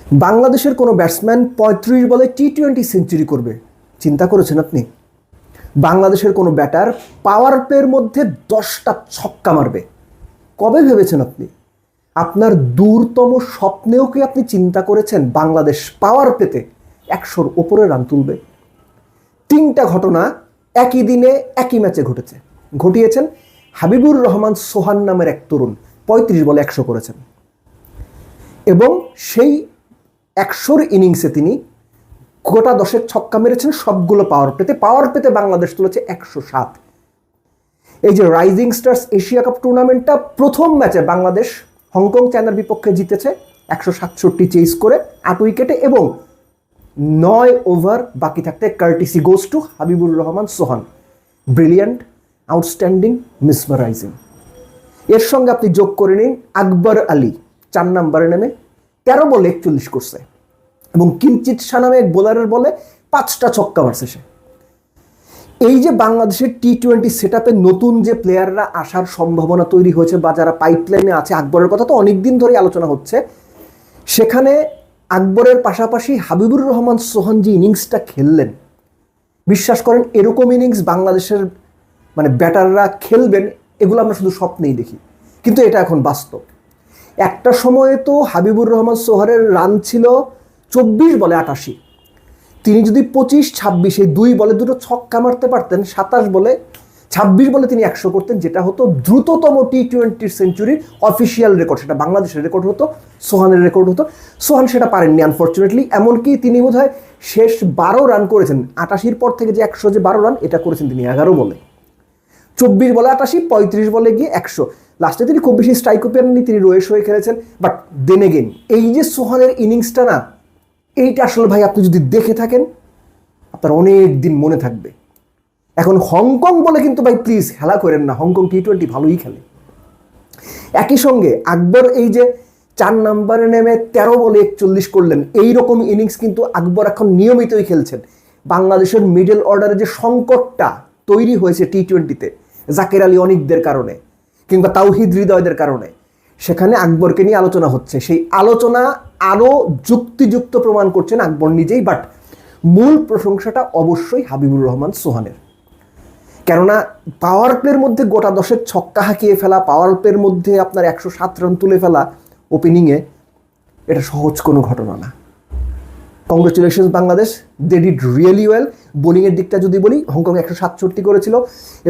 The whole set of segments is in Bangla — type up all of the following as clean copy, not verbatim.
বাংলাদেশের কোনো ব্যাটসম্যান ৩৫ বলে টি-20 সেঞ্চুরি করবে, চিন্তা করেছেন আপনি? বাংলাদেশের কোনো ব্যাটার পাওয়ার প্লের মধ্যে 10টা ছক্কা মারবে, কবে ভেবেছেন আপনি? আপনার দূরতম স্বপ্নেও কি আপনি চিন্তা করেছেন বাংলাদেশ পাওয়ার প্লেতে 100-র ওপরে রান তুলবে? 3টা ঘটনা একই দিনে একই ম্যাচে ঘটিয়েছেন হাবিবুর রহমান সোহান নামের এক তরুণ ৩৫ বলে 100 করেছেন, এবং সেই 100-র ইনিংসে তিনি গোটা 10 ছক্কা মেরেছেন, সবগুলো পাওয়ার প্লেতে বাংলাদেশ তুলেছে 107। এই যে রাইজিং স্টার্স এশিয়া কাপ টুর্নামেন্টটা প্রথম ম্যাচে বাংলাদেশ হংকং চায়নার বিপক্ষে জিতেছে 167 চেজ করে 8 উইকেটে, এবং 9 ওভার বাকি থাকতে courtesy goes to Habibur Rahman Sohan. Brilliant, outstanding, mesmerising. এর সঙ্গে আপনি যোগ করে নিন আকবর আলী 4 নম্বরে নেমে 13 বলে 41 করছে, এবং কিঞ্চিত শাহ নামে এক বোলারের বলে 5টা ছক্কা মারছে সে। এই যে বাংলাদেশের টি-20 সেটআপে নতুন যে প্লেয়াররা আসার সম্ভাবনা তৈরি হয়েছে বা যারা পাইপলাইনে আছে, আকবরের কথা তো অনেকদিন ধরেই আলোচনা হচ্ছে, সেখানে আকবরের পাশাপাশি হাবিবুর রহমান সোহান যে ইনিংসটা খেললেন, বিশ্বাস করেন এরকম ইনিংস বাংলাদেশের ব্যাটাররা খেলবেন এগুলো আমরা শুধু স্বপ্নেই দেখি, কিন্তু এটা এখন বাস্তব। একটা সময়ে তো হাবিবুর রহমান সোহানের রান ছিল 24 বলে 88, তিনি যদি 25-26 এই 2 বলে দুটো ছক্কা মারতে পারতেন, 26 বলে তিনি 100 করতেন, যেটা হতো দ্রুততম টি-20 সেঞ্চুরির অফিসিয়াল রেকর্ড। সেটা বাংলাদেশের রেকর্ড হতো, সোহানের রেকর্ড হতো। সোহান সেটা পারেননি আনফর্চুনেটলি, এমনকি তিনি বোধহয় শেষ 12 রান করেছেন 88-র পর থেকে, যে 100 যে 12 রান এটা করেছেন তিনি 11 বলে। 24 বলে 88, 35 বলে গিয়ে 100। লাস্টে তিনি খুব বেশি স্ট্রাইকও পেননি, তিনি রয়েস হয়ে খেলেছেন। বাট দেন এগেইন এই যে সোহানের ইনিংসটা না, এইটা আসলে ভাই আপনি যদি দেখে থাকেন আপনার অনেক দিন মনে থাকবে। এখন হংকং বলে কিন্তু ভাই প্লিজ খেলা করেন না, হংকং টি-20 ভালোই খেলে। একই সঙ্গে আকবর এই যে 4 নম্বরে নেমে 13 বলে 41 করলেন, এইরকম ইনিংস কিন্তু আকবর এখন নিয়মিতই খেলছেন। বাংলাদেশের মিডল অর্ডারে যে সংকটটা তৈরি হয়েছে টি-20-তে জাকের আলী অনিকদের কারণে কিংবা তাওহিদ হৃদয়দের কারণে, সেখানে আকবরকে নিয়ে আলোচনা হচ্ছে। সেই আলোচনা আরও যুক্তিযুক্ত প্রমাণ করছেন আকবর নিজেই, বাট মূল প্রশংসাটা অবশ্যই হাবিবুর রহমান সোহানের। কেননা পাওয়ার প্লের মধ্যে গোটা 10 ছক্কা হাঁকিয়ে ফেলা, পাওয়ার প্লের মধ্যে আপনার 107 রান তুলে ফেলা ওপেনিংয়ে, এটা সহজ কোনো ঘটনা না। Congratulations Bangladesh, they did really well. বোলিংয়ের দিকটা যদি বলি, হংকং 167 করেছিল,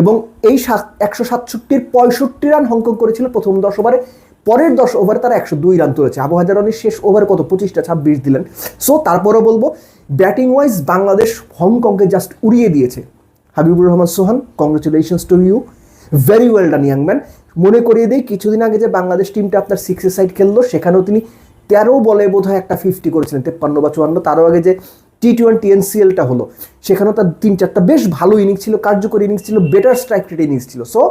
এবং এই 167-র 65 রান হংকং করেছিল প্রথম 10 ওভারে। পরের 10 ওভারে তারা 102 রান তুলেছে। আবু হাজার রানের শেষ ওভারে কত 25 দিলেন। সো তারপরেও বলবো ব্যাটিং ওয়াইজ বাংলাদেশ হংকংকে জাস্ট উড়িয়ে দিয়েছে। Habibur Rahman Sohan, congratulations to you, very well done young man. মনে করিয়ে দিই, কিছুদিন আগে যে বাংলাদেশ টিমটা আপনার 6 সাইড খেললো, সেখানেও তিনি 13 বলে বোধহয় একটা 50 করেছিলেন, 53 বা 54। তারও আগে যে টি-20 এনসিএলটা হলো, সেখানেও তার 3-4টা বেশ ভালো ইনিংস ছিল, কার্যকরী ইনিংস ছিল, বেটার স্ট্রাইক রেট ইনিংস ছিল। সো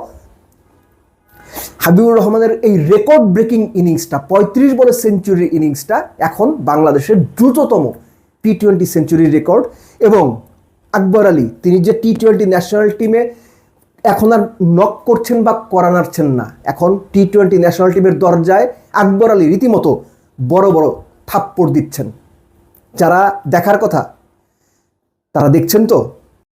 হাবিবুর রহমানের এই রেকর্ড ব্রেকিং ইনিংসটা, 35 বলে সেঞ্চুরির ইনিংসটা এখন বাংলাদেশের দ্রুততম টি-20 সেঞ্চুরির রেকর্ড। এবং আকবর আলী, তিনি যে টি-20 ন্যাশনাল টিমে এখন আর নক করছেন বা করা নাড়ছেন না, এখন টি-20 ন্যাশনাল টিমের দরজায় আকবর আলী রীতিমতো বড় বড় থাপ্পড় দিচ্ছেন। যারা দেখার কথা তারা দেখছেন তো।